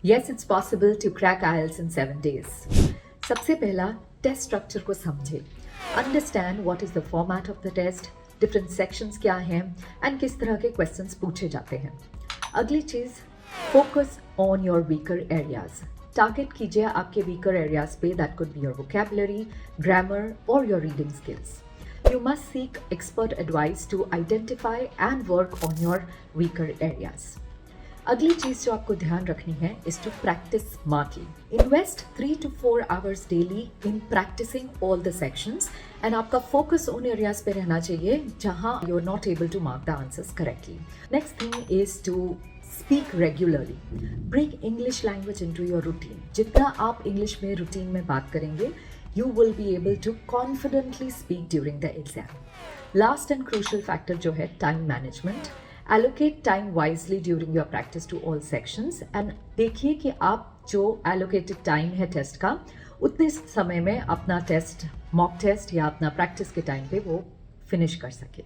Yes, it's possible to crack IELTS in 7 days. सबसे पहला test structure को समझे. Understand what is the format of the test, different sections क्या हैं and किस तरह के questions पूछे जाते हैं. अगली चीज़, focus on your weaker areas. Target कीजिए आपके weaker areas पे. That could be your vocabulary, grammar or your reading skills. You must seek expert advice to identify and work on your weaker areas. अगली चीज जो आपको ध्यान रखनी है is to practice smartly. Invest 3 to 4 hours daily in practicing all the sections and आपका focus उन areas पे रहना चाहिए जहां you are not able to mark the answers correctly. Next thing is to speak regularly. Bring English language into your routine. जितना आप English में routine में बात करेंगे you will be able to confidently speak during the exam. Last and crucial factor जो है time management. Allocate time wisely during your practice to all sections and देखिए कि आप जो allocated time है टेस्ट का उतने समय में अपना टेस्ट, मॉक टेस्ट या अपना प्रैक्टिस के टाइम पे वो फिनिश कर सके.